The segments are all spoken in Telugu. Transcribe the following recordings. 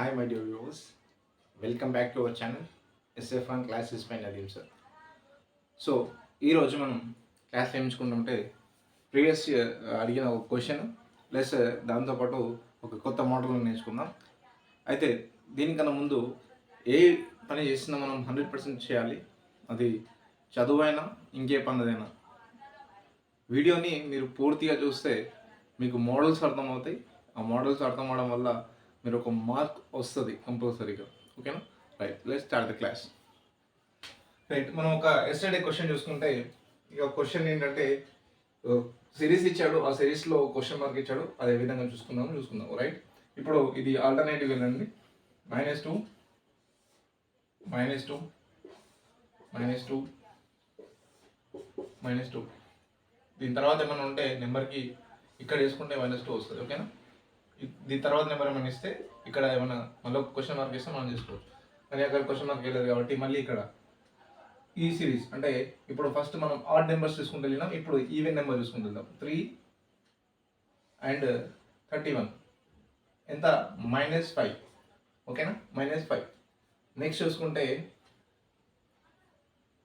Hi, my dear viewers. Welcome back to our channel, SF1 Classes by Nadeem sir. So ఈరోజు మనం క్లాస్లో ఏమించుకుంటుంటే ప్రీవియస్ ఇయర్ అడిగిన ఒక క్వశ్చన్ ప్లస్ దాంతోపాటు ఒక కొత్త మోడల్ నేర్చుకుందాం. అయితే దీనికన్నా ముందు ఏ పని చేసినా మనం 100% చేయాలి. అది చదువైనా ఇంకే పనిదైనా. వీడియోని మీరు పూర్తిగా చూస్తే మీకు మోడల్స్ అర్థమవుతాయి. ఆ మోడల్స్ అర్థం అవడం వల్ల మీరు ఒక మార్క్ వస్తుంది కంపల్సరీగా. ఓకేనా? Right, let's start the class. Right, మనం ఒక ఎస్టర్డే క్వశ్చన్ చూసుకుంటే ఇక క్వశ్చన్ ఏంటంటే సిరీస్ ఇచ్చాడు, ఆ సిరీస్లో క్వశ్చన్ మార్క్ ఇచ్చాడు, అదే విధంగా చూసుకుందాం. రైట్, ఇప్పుడు ఇది ఆల్టర్నేటివ్ వెళ్ళండి. -2 -2 దీని తర్వాత ఏమైనా ఉంటే నెంబర్కి ఇక్కడ వేసుకుంటే -2 వస్తుంది. ఓకేనా? దీని తర్వాత నెంబర్ ఏమైనా ఇస్తే ఇక్కడ ఏమైనా మళ్ళీ ఒక క్వశ్చన్ మార్క్ ఇస్తే మనం చేసుకోవచ్చు. కానీ అక్కడ క్వశ్చన్ మార్క్ వెళ్ళదు కాబట్టి మళ్ళీ ఇక్కడ ఈ సిరీస్ అంటే ఇప్పుడు ఫస్ట్ మనం ఆడ్ నెంబర్స్ తీసుకుంటూ వెళ్ళినాం, ఇప్పుడు ఈవెన్ నెంబర్ చూసుకుంటున్నాం. 3 and 31 ఎంత? -5. ఓకేనా? -5. నెక్స్ట్ చూసుకుంటే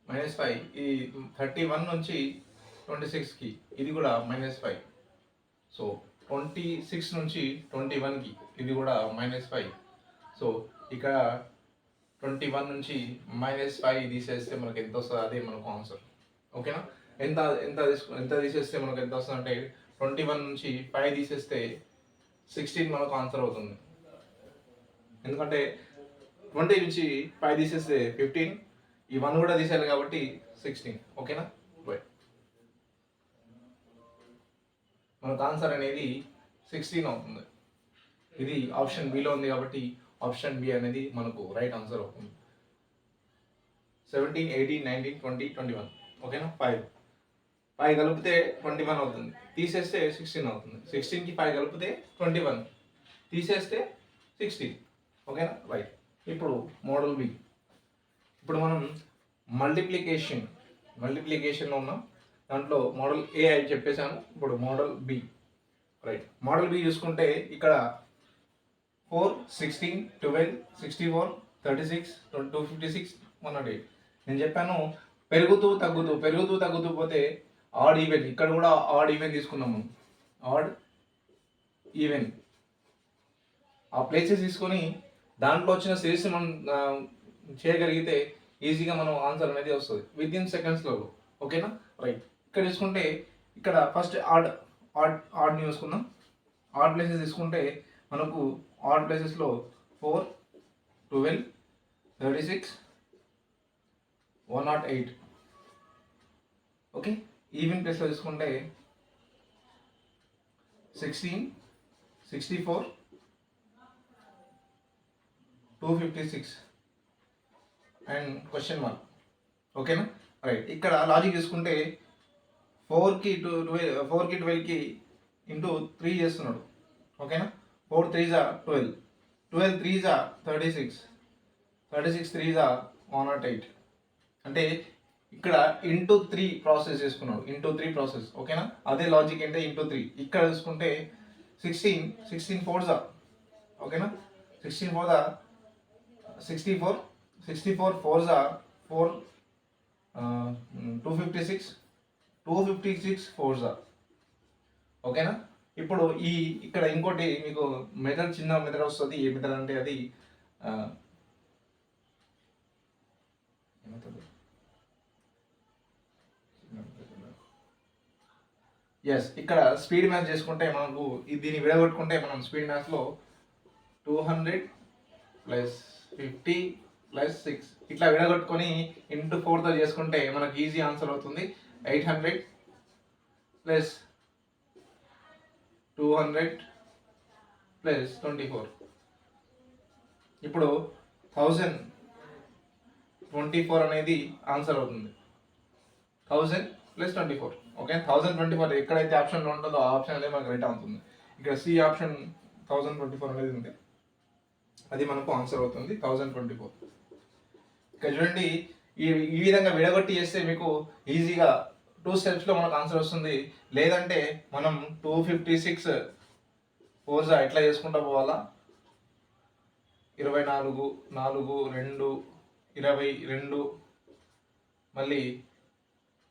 -5 ఈ 31 నుంచి 26కి ఇది కూడా -5. సో 26 నుంచి 21కి ఇది కూడా -5. సో ఇక్కడ 21 నుంచి -5 తీసేస్తే మనకి ఎంత వస్తుంది? అదే మనకు ఆన్సర్. ఓకేనా? ఎంత తీసేస్తే మనకు ఎంత వస్తుంది అంటే 21 నుంచి 5 తీసేస్తే 16 మనకు ఆన్సర్ అవుతుంది. ఎందుకంటే 20 నుంచి 5 తీసేస్తే 15, ఈ 1 కూడా తీసేయాలి కాబట్టి 16. ఓకేనా? మనకు ఆన్సర్ అనేది 16 అవుతుంది. ఇది ఆప్షన్ బిలో ఉంది కాబట్టి ఆప్షన్ బి అనేది మనకు రైట్ ఆన్సర్ అవుతుంది. 17, 18, 19, 20, 21. ఓకేనా? 5 కలిపితే 21 అవుతుంది, తీసేస్తే 16 అవుతుంది. 16కి 5 కలిపితే 21, తీసేస్తే 16. ఓకేనా? రైట్. ఇప్పుడు మోడల్ బి. ఇప్పుడు మనం మల్టిప్లికేషన్లో ఉన్నాం. దాంట్లో మోడల్ ఏ అని చెప్పేసాను. ఇప్పుడు model B. Right, model B చూసుకుంటే ఇక్కడ 4, 16, 12, 64, 36, 256, 108. నేను చెప్పాను పెరుగుతూ తగ్గుతూ పోతే ఆడ్ ఈవెన్. ఇక్కడ కూడా ఆడ్ ఈవెన్ తీసుకున్నాము. ఆడ్ ఈవెన్ ఆ ప్లేసెస్ తీసుకొని దాంట్లో వచ్చిన సిరీస్ మనం చేయగలిగితే ఈజీగా మనం ఆన్సర్ అనేది వస్తుంది విత్-ఇన్ సెకండ్స్లో. ఓకేనా? రైట్, ఇక్కడ చూసుకుంటే ఇక్కడ ఫస్ట్ ఆడ్ని చూసుకుందాం. ఆడ్ ప్లేసెస్ తీసుకుంటే మనకు ఆడ్ ప్లేసెస్లో 4, 12, 36, 108. ఓకే, ఈవెన్ ప్లేస్లో తీసుకుంటే 16, 64, 256 అండ్ క్వశ్చన్ మార్క్. ఓకేనా? రైట్, ఇక్కడ లాజిక్ చూసుకుంటే 4కి 12కి ఇంటూ 3 చేస్తున్నాడు. ఓకేనా? 4 3s are 12, 12 3s are 36, 36 3s are 108. అంటే ఇక్కడ ఇంటూ 3 ప్రాసెస్ చేసుకున్నాడు. Into 3 process. ఓకేనా? అదే లాజిక్ అంటే ఇంటూ 3. ఇక్కడ చూసుకుంటే 16 4s are. ఓకేనా? 16 4s are 64, 64 4s are 4, 256 4s are. ఓకేనా? ఇప్పుడు ఇక్కడ ఇంకోటి మీకు చిన్న మెథడ్ వస్తుంది. ఏ మెథడ్ అంటే అది ఇక్కడ స్పీడ్ మ్యాథ్స్ చేసుకుంటే మనకు దీన్ని విడగొట్టుకుంటే మనం స్పీడ్ మ్యాథ్స్లో 200 + 50 + 6 ఇట్లా విడగొట్టుకొని ఇంటూ 4తో చేసుకుంటే మనకు ఈజీ ఆన్సర్ అవుతుంది. 800 + 200 + 24. ఇప్పుడు 1024 అనేది ఆన్సర్ అవుతుంది. 1000 + 24. ఓకే, 1024 ఎక్కడైతే ఆప్షన్లో ఉంటుందో ఆ ఆప్షన్ అనేది మనకు రైట్ అవుతుంది. ఇక్కడ సి ఆప్షన్ 1024 అనేది ఉంది, అది మనకు ఆన్సర్ అవుతుంది. 1024. ఇక్కడ చూడండి, ఈ విధంగా విడగొట్టి చేస్తే మీకు ఈజీగా 2 స్టెప్స్లో మనకు ఆన్సర్ వస్తుంది. లేదంటే మనం 256 4s ఎట్లా చేసుకుంటా పోవాలా, 24, 4, 2, 22, మళ్ళీ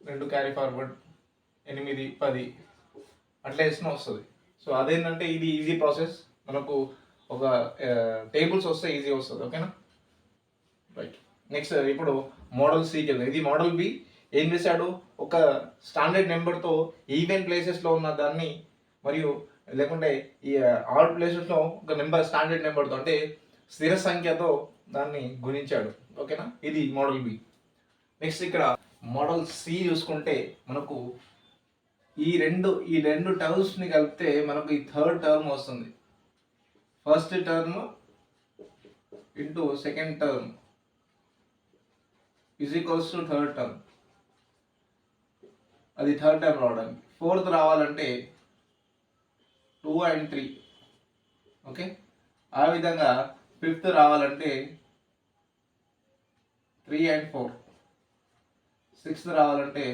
2 క్యారీ ఫార్వర్డ్ 8, 10 అట్లా వేసిన వస్తుంది. సో అదేంటంటే ఇది ఈజీ ప్రాసెస్, మనకు ఒక టేబుల్స్ వస్తే ఈజీ వస్తుంది. ఓకేనా, రైట్. నెక్స్ట్ ఇప్పుడు మోడల్ సికి వెళ్దాం. ఇది మోడల్ బి. ఏం చేశాడు, ఒక స్టాండర్డ్ నెంబర్తో ఈవెన్ ప్లేసెస్లో ఉన్న దాన్ని మరియు లేకుంటే ఈ ఆడ్ ప్లేసెస్లో ఒక నెంబర్ స్టాండర్డ్ నెంబర్తో అంటే స్థిర సంఖ్యతో దాన్ని గుణించాడు. ఓకేనా, ఇది మోడల్ బి. నెక్స్ట్ ఇక్కడ మోడల్ సి చూసుకుంటే మనకు ఈ రెండు టర్మ్స్ని కలిపితే మనకు ఈ థర్డ్ టర్మ్ వస్తుంది. First term into second term is equals to third term. అది థర్డ్ టర్మ్ రావడానికి. ఫోర్త్ రావాలంటే 2 and 3. ఓకే, ఆ విధంగా ఫిఫ్త్ రావాలంటే 3 and 4. సిక్స్త్ రావాలంటే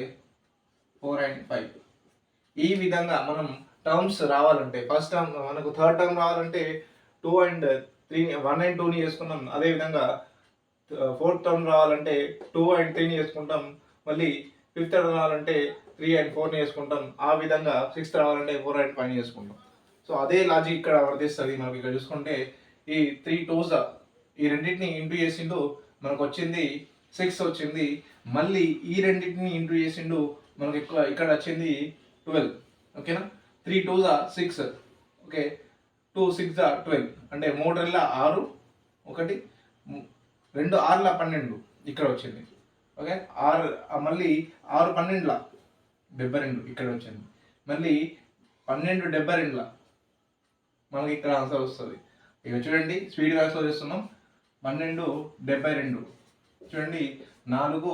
4 and 5. ఈ విధంగా మనం టర్మ్స్ రావాలంటే ఫస్ట్ టర్మ్ మనకు థర్డ్ టర్మ్ రావాలంటే 2 and 3, 1 and 2ని చేసుకున్నాం. అదేవిధంగా ఫోర్త్ టర్మ్ రావాలంటే 2 and 3ని చేసుకుంటాం. మళ్ళీ ఫిఫ్త్ టర్మ్ రావాలంటే 3 and 4ని చేసుకుంటాం. ఆ విధంగా సిక్స్త్ రావాలంటే 4 and 5ని చేసుకుంటాం. సో అదే లాజిక్ ఇక్కడ వర్తిస్తుంది. మనకి ఇక్కడ చూసుకుంటే ఈ 3 2s ఈ రెండింటిని ఇంటూ చేసిండు, మనకు వచ్చింది 6 వచ్చింది. మళ్ళీ ఈ రెండింటిని ఇంటూ చేసిండు, మనకి ఇక్కడ వచ్చింది 12. ఓకేనా, 3 2s 6. ఓకే, 2 6 12 అంటే 3 6, 1 2 6 12 ఇక్కడ వచ్చింది. ఓకే, 6 మళ్ళీ 6 12 72 ఇక్కడ వచ్చింది. మళ్ళీ 12 72 మనకి ఇక్కడ ఆన్సర్ వస్తుంది. ఇక చూడండి, స్పీడ్ మ్యాథ్స్లో చేస్తున్నాం. 12 72 చూడండి, 4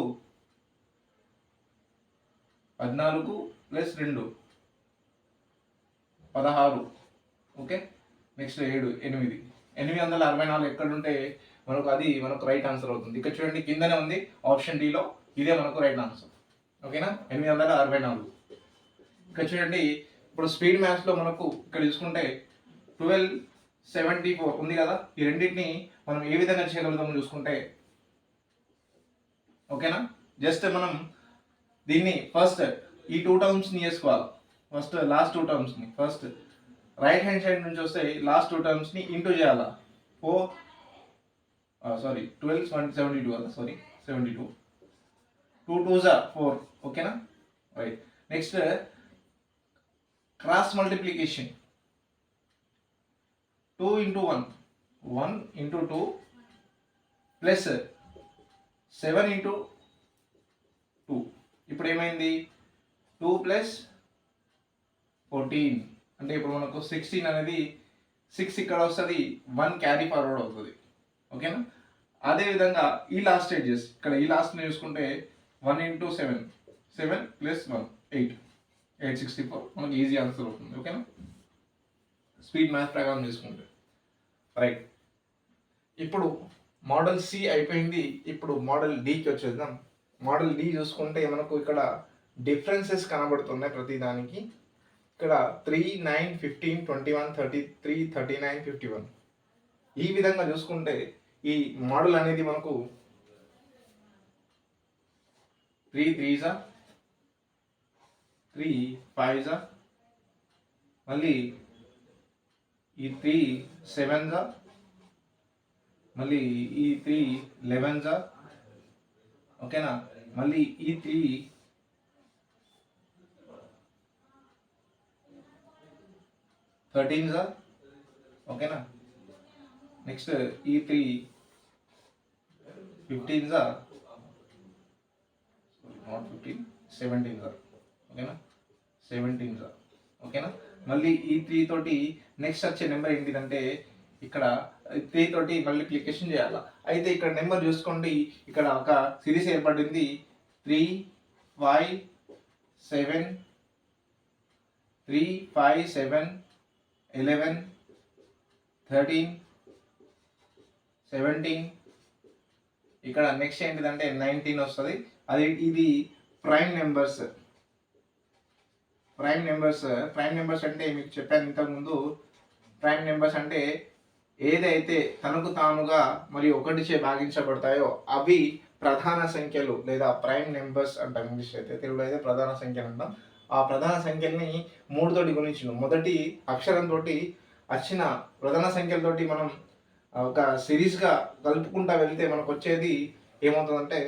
14 ప్లస్ 2 16. ఓకే, నెక్స్ట్ 7 8 864 ఎక్కడుంటే మనకు రైట్ ఆన్సర్ అవుతుంది. ఇక్కడ చూడండి కిందనే ఉంది ఆప్షన్ డిలో, ఇదే మనకు రైట్ ఆన్సర్. ఓకేనా, 864. ఇక్కడ చూడండి, ఇప్పుడు స్పీడ్ మ్యాథ్స్లో మనకు ఇక్కడ చూసుకుంటే 1274 ఉంది కదా. ఈ రెండింటిని మనం ఏ విధంగా చేయగలుగుతామో చూసుకుంటే, ఓకేనా, జస్ట్ మనం దీన్ని ఫస్ట్ ఈ 2 టర్మ్స్ని చేసుకోవాలి. ఫస్ట్ లాస్ట్ 2 టర్మ్స్ని ఫస్ట్ రైట్ హ్యాండ్ సైడ్ నుంచి వస్తే లాస్ట్ 2 టర్మ్స్ని ఇంటూ చేయాలా. 12 72 కదా, 72. 2 2s 4. ఓకేనా, right. Next cross multiplication. 2 into 1 1 into 2 plus 7 into 2. ఇప్పుడు ఏమైంది, 2 ప్లస్ 14 అంటే ఇప్పుడు మనకు 16 అనేది 6 ఇక్కడ వస్తుంది, 1 క్యారీ ఫార్వర్డ్ అవుతుంది. ఓకేనా, అదేవిధంగా ఈ లాస్ట్ స్టేజెస్ ఇక్కడ ఈ లాస్ట్ని చూసుకుంటే 1 into 7 7 ప్లస్ 1 8 864 మనకు ఈజీ ఆన్సర్ అవుతుంది. ఓకేనా, స్పీడ్ మ్యాథ్ ప్రకారం తీసుకుంటే రైట్. ఇప్పుడు మోడల్ సి అయిపోయింది. ఇప్పుడు మోడల్ డికి వచ్చేద్దాం. మోడల్ డి చూసుకుంటే మనకు ఇక్కడ డిఫరెన్సెస్ కనబడుతున్నాయి ప్రతి దానికి. ఇక్కడ 3 9 15 21 33 39 51 ఈ విధంగా చూసుకుంటే ఈ మోడల్ అనేది మనకు 3 3s 3 5s మళ్ళీ ఈ 3 7s మళ్ళీ ఈ 3 11s. ఓకేనా, మళ్ళీ ఈ 3 13s. ఓకేనా, నెక్స్ట్ ఈ 3 15s నాట్ 15 17s. ఓకేనా, 17s. ఓకేనా, మళ్ళీ ఈ 3 తోటి నెక్స్ట్ వచ్చే నెంబర్ ఏంటిదంటే ఇక్కడ 3 తోటి మల్టిప్లికేషన్ చేయాలి. అయితే ఇక్కడ నెంబర్ చూసుకోండి, ఇక్కడ ఒక సిరీస్ ఏర్పడింది 3 5 7 3 5 7 11 13 17. ఇక్కడ నెక్స్ట్ ఏంటిదంటే 19 వస్తుంది. ఇది ప్రైమ్ నెంబర్స్. ప్రైమ్ నెంబర్స్ అంటే మీకు చెప్పాను ఇంతకుముందు. ప్రైమ్ నెంబర్స్ అంటే ఏదైతే తనకు తానుగా మరియు ఒకటిచే భాగించబడతాయో అవి ప్రధాన సంఖ్యలు లేదా ప్రైమ్ నెంబర్స్ అంటాం ఇంగ్లీష్ అయితే, తెలుగులో అయితే ప్రధాన సంఖ్యలు అంటాం. ఆ ప్రధాన సంఖ్యల్ని 3 తోటి గుణించు. మొదటి అక్షరంతో వచ్చిన ప్రధాన సంఖ్యలతోటి మనం ఒక సిరీస్గా కలుపుకుంటా వెళ్తే మనకు వచ్చేది ఏమవుతుందంటే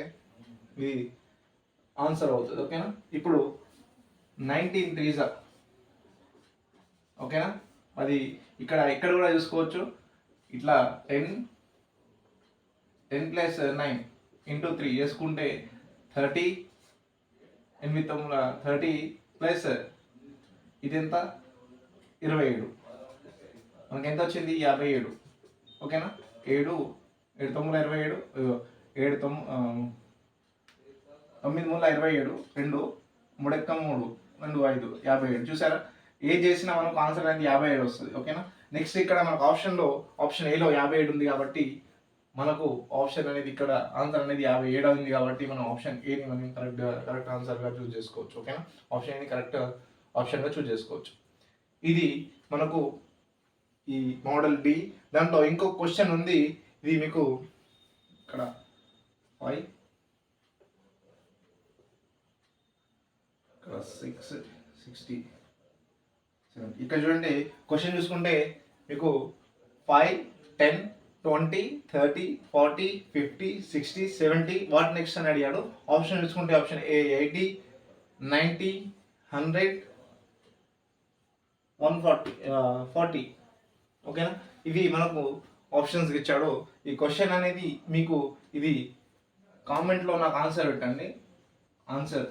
ఇది ఆన్సర్ అవుతుంది. ఓకేనా? ఇప్పుడు 19 3 ఓకేనా? అది ఇక్కడ కూడా చూసుకోవచ్చు. ఇట్లా 10 + 9 × 3 చేసుకుంటే 30, 8 9 30 ప్లస్ ఇది ఎంత 27, మనకి ఎంత వచ్చింది 57. ఓకేనా? 7 7 9 27, 7 9 3 27, 2 3 3 2 5 57. చూసారా? ఏది చేసినా మనకు ఆన్సర్ అనేది 57 వస్తుంది. ఓకేనా? నెక్స్ట్ ఇక్కడ మనకు ఆప్షన్ ఏలో 57 ఉంది కాబట్టి మనకు ఆప్షన్ అనేది ఇక్కడ ఆన్సర్ అనేది 57 ఉంది కాబట్టి మనం ఆప్షన్ ఏని మనం కరెక్ట్ ఆన్సర్గా చూస్ చేసుకోవచ్చు. ఓకేనా? ఆప్షన్ ఏని కరెక్ట్ ఆప్షన్గా చూస్ చేసుకోవచ్చు. ఇది మనకు ఈ మోడల్ డి. దాంట్లో ఇంకొక క్వశ్చన్ ఉంది. ఇది మీకు ఇక్కడ 5 ఇక్కడ 6 60 70. ఇక్కడ చూడండి క్వశ్చన్ చూసుకుంటే మీకు 5 10 20 30 40 50 60 70 వాట్ నెక్స్ట్ అని అడిగాడు. ఆప్షన్ చూసుకుంటే ఆప్షన్ ఏ 80 90 100 140 40. ఓకేనా? ఇవి మనకు ఆప్షన్స్ ఇచ్చాడు. ఈ క్వశ్చన్ అనేది మీకు ఇది కామెంట్లో నాకు ఆన్సర్ పెట్టండి. Answer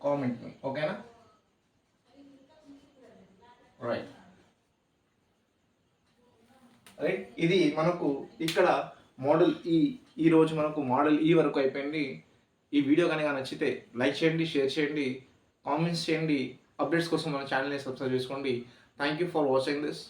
comment. ఓకేనా? రైట్. ఇది మనకు ఇక్కడ మోడల్ ఈ రోజు మనకు మోడల్ ఈ వరకు అయిపోయింది. ఈ వీడియో కనుక నచ్చితే లైక్ చేయండి, షేర్ చేయండి, కామెంట్స్ చేయండి. అప్డేట్స్ కోసం మన ఛానల్ని సబ్స్క్రైబ్ చేసుకోండి. Thank you for watching this.